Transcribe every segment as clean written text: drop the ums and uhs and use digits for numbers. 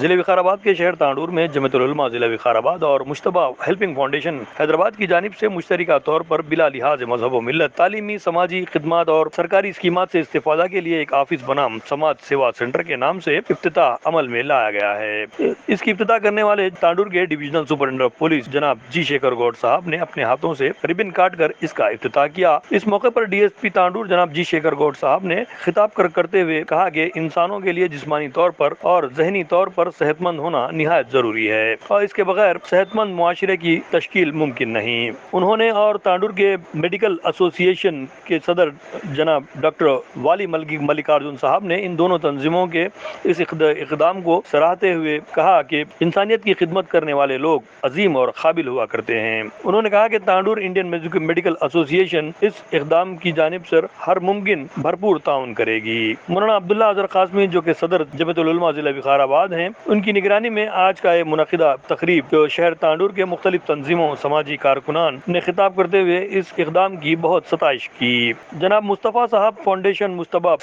ضلع وقار آباد کے شہر تانڈور میں جمعیت العلماء ضلع وقار آباد اور مشتبہ ہیلپنگ فاؤنڈیشن حیدرآباد کی جانب سے مشترکہ طور پر بلا لحاظ مذہب و ملت تعلیمی سماجی خدمات اور سرکاری اسکیمات سے استفادہ کے لیے ایک آفس بنام سماج سیوا سینٹر کے نام سے افتتاح عمل میں لایا گیا ہے۔ اس کی افتتاح کرنے والے تانڈور کے ڈویژنل سپرنٹینڈنٹ آف پولیس جناب جی شیکھر گوڈ صاحب نے اپنے ہاتھوں سے ربن کاٹ کر اس کا افتتاح کیا۔ اس موقع پر ڈی ایس پی تانڈور جناب جی شیکھر گوڈ صاحب نے خطاب کرتے ہوئے کہا کہ انسانوں کے لیے جسمانی طور پر اور ذہنی طور پر صحت مند ہونا نہایت ضروری ہے اور اس کے بغیر صحت مند معاشرے کی تشکیل ممکن نہیں۔ انہوں نے اور تانڈور کے میڈیکل ایسوسی ایشن کے صدر جناب ڈاکٹر والی ملکارجن صاحب نے ان دونوں تنظیموں کے اس اقدام کو سراہتے ہوئے کہا کہ انسانیت کی خدمت کرنے والے لوگ عظیم اور قابل ہوا کرتے ہیں۔ انہوں نے کہا کہ تانڈور انڈین میڈیکل ایسوسی ایشن اس اقدام کی جانب سے ہر ممکن بھرپور تعاون کرے گی۔ مولانا عبداللہ اظہر قاسمی جو کہ صدر جمعیت العلماء ضلع وقار آباد ہیں، ان کی نگرانی میں آج کا یہ منعقدہ تقریب شہر تانڈور کے مختلف تنظیموں سماجی کارکنان نے خطاب کرتے ہوئے اس اقدام کی بہت ستائش کی۔ جناب مصطفیٰ صاحب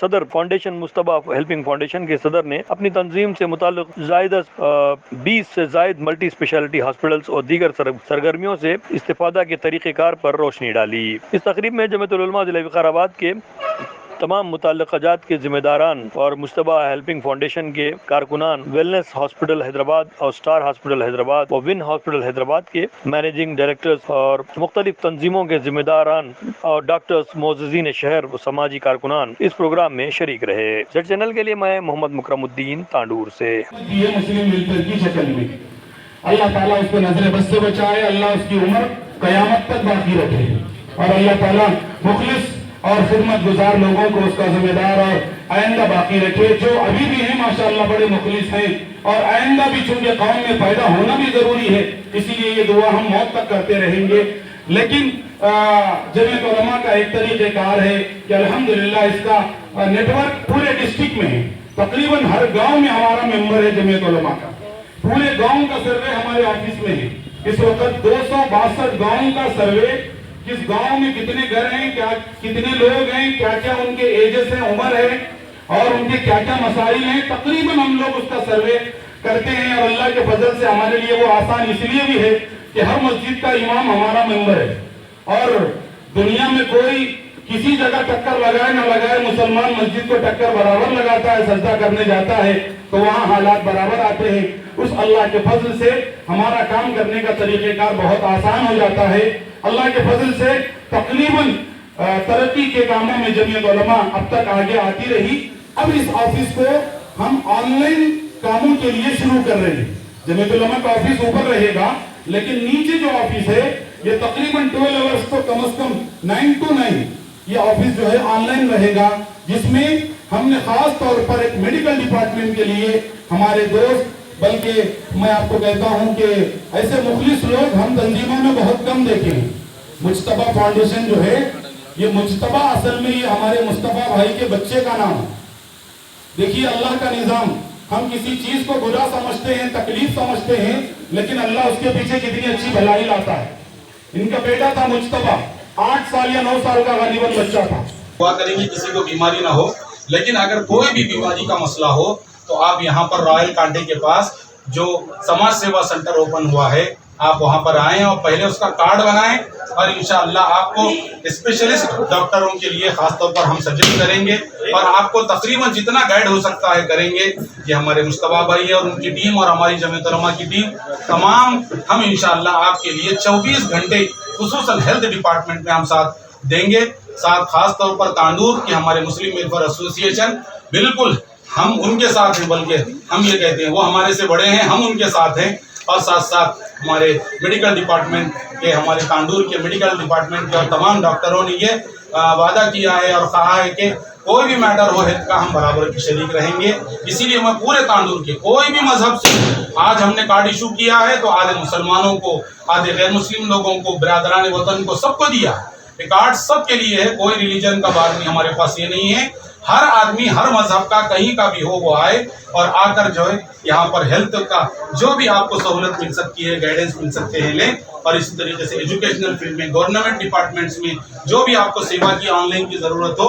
صدر فاؤنڈیشن مصطفیٰ ہیلپنگ فاؤنڈیشن کے صدر نے اپنی تنظیم سے متعلق 20 سے زائد ملٹی اسپیشلٹی ہاسپٹلز اور دیگر سرگرمیوں سے استفادہ کے طریقہ کار پر روشنی ڈالی۔ اس تقریب میں جمعیت العلماء ضلع وقار آباد کے تمام متعلقہ جات کے ذمہ داران اور مشتبہ ہیلپنگ فاؤنڈیشن کے کارکنان، ویلنس ہاسپٹل حیدرآباد اور اسٹار ہاسپٹل حیدرآباد اور ون ہاسپٹل حیدرآباد کے مینیجنگ ڈائریکٹرز اور مختلف تنظیموں کے ذمہ داران اور ڈاکٹرز، معززین شہر و سماجی کارکنان اس پروگرام میں شریک رہے۔ زیڈ چینل کے لیے میں محمد مکرم الدین تانڈور سے۔ یہ مسلم ملت کی شکل میں اللہ تعالیٰ اس کو نظر بد سے بچائے، اللہ اس کی عمر قیامت تک باقی رکھے اور اللہ تعالیٰ مخلص اور خدمت گزار لوگوں کو اس کا ذمہ دار اور آئندہ باقی رکھے، جو ابھی بھی ہیں ماشاءاللہ بڑے مخلص ہیں اور آئندہ بھی چونکہ قوم میں پیدا ہونا بھی ضروری ہے، اسی لیے یہ دعا ہم موت تک کرتے رہیں گے۔ لیکن جمعیت علماء کا ایک طریقہ کار ہے کہ الحمدللہ اس کا نیٹ ورک پورے ڈسٹرکٹ میں ہے، تقریباً ہر گاؤں میں ہمارا ممبر ہے جمعیت علماء کا، پورے گاؤں کا سروے ہمارے آفس میں ہے۔ اس وقت 262 گاؤں کا سروے، کس گاؤں میں کتنے گھر ہیں، کتنے لوگ ہیں، کیا کیا ان کے ایجز ہیں، عمر ہے اور ان کے کیا کیا مسائل ہیں، تقریباً ہم لوگ اس کا سروے کرتے ہیں اور اللہ کے فضل سے ہمارے لیے وہ آسان اس لیے بھی ہے کہ ہر مسجد کا امام ہمارا ممبر ہے اور دنیا میں کوئی کسی جگہ ٹکر لگائے نہ لگائے، مسلمان مسجد کو ٹکر برابر لگاتا ہے، سجدہ کرنے جاتا ہے تو وہاں حالات برابر آتے ہیں۔ اس اللہ کے فضل سے ہمارا کام کرنے کا طریقہ کار بہت آسان ہو جاتا ہے۔ اللہ کے فضل سے تقریباً ترقی کے کاموں میں جمعیت علماء اب تک آگے آتی رہی۔ اب اس آفس کو ہم آن لائن کاموں کے لیے شروع کر رہے ہیں۔ جمعیت علماء کا آفس اوپر رہے گا لیکن نیچے جو آفس ہے یہ تقریباً 12 hours تو کم از کم 9 to 9 یہ آفس جو ہے آن لائن رہے گا، جس میں ہم نے خاص طور پر ایک میڈیکل ڈپارٹمنٹ کے لیے ہمارے دوست، بلکہ میں آپ کو کہتا ہوں کہ ایسے مخلص لوگ ہم تنظیموں میں بہت کم دیکھے ہیں۔ مجتبہ فاؤنڈیشن جو ہے، یہ مجتبہ اصل میں یہ ہمارے مصطفیٰ بھائی کے بچے کا نام ہے۔ دیکھیے اللہ کا نظام، ہم کسی چیز کو برا سمجھتے ہیں، تکلیف سمجھتے ہیں، لیکن اللہ اس کے پیچھے کتنی اچھی بھلائی لاتا ہے۔ ان کا بیٹا تھا مجتبہ، 8 سال یا 9 سال کا غالباً بچہ تھا۔ دعا کریں گے کسی کو بیماری نہ ہو، لیکن اگر کوئی بھی بیماری کا مسئلہ ہو تو آپ یہاں پر رائل کانٹے کے پاس جو سماج سیوا سینٹر اوپن ہوا ہے، آپ وہاں پر آئیں اور پہلے اس کا کارڈ بنائیں اور انشاءاللہ آپ کو اسپیشلسٹ ڈاکٹروں کے لیے خاص طور پر ہم سجیسٹ کریں گے اور آپ کو تقریباً جتنا گائیڈ ہو سکتا ہے کریں گے۔ یہ ہمارے مصطفیٰ بھائی اور ان کی ٹیم اور ہماری جمعیت علماء کی ٹیم تمام ہم انشاءاللہ آپ کے لیے 24 گھنٹے خصوصاً ہیلتھ ڈپارٹمنٹ میں ہم ساتھ دیں گے۔ ساتھ خاص طور پر تانڈور کی ہمارے مسلم ویلفیئر ایسوسی ایشن، بالکل ہم ان کے ساتھ ہیں، بلکہ ہم یہ کہتے ہیں وہ ہمارے سے بڑے ہیں، ہم ان کے ساتھ ہیں۔ اور ساتھ ساتھ ہمارے میڈیکل ڈپارٹمنٹ کے، ہمارے تانڈور کے میڈیکل ڈپارٹمنٹ کے اور تمام ڈاکٹروں نے یہ وعدہ کیا ہے اور کہا ہے کہ کوئی بھی میٹر ہو ہیلتھ کا ہم برابر کی شریک رہیں گے۔ اسی لیے میں پورے تانڈور کے کوئی بھی مذہب سے آج ہم نے کارڈ ایشو کیا ہے تو آدھے مسلمانوں کو، آدھے غیر مسلم لوگوں کو، برادران وطن کو، سب کو دیا۔ یہ کارڈ سب کے لیے ہے، کوئی ریلیجن کا بات نہیں، ہمارے پاس یہ نہیں ہے۔ ہر آدمی ہر مذہب کا کہیں کا بھی ہو وہ آئے اور آ کر جو ہے یہاں پر ہیلتھ کا جو بھی آپ کو سہولت مل سکتی ہے، گائیڈنس مل سکتے ہیں لیں۔ اور اسی طریقے سے ایجوکیشنل فیلڈ میں، گورنمنٹ ڈپارٹمنٹس میں جو بھی آپ کو سیوا کی آن لائن کی ضرورت ہو،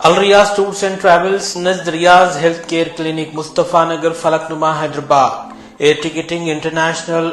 Al Riyaz Tours and Travels, Nazd Riyaz Healthcare Clinic, Mustafa Nagar, Falaknuma, Hyderabad. Air ticketing, international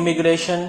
immigration,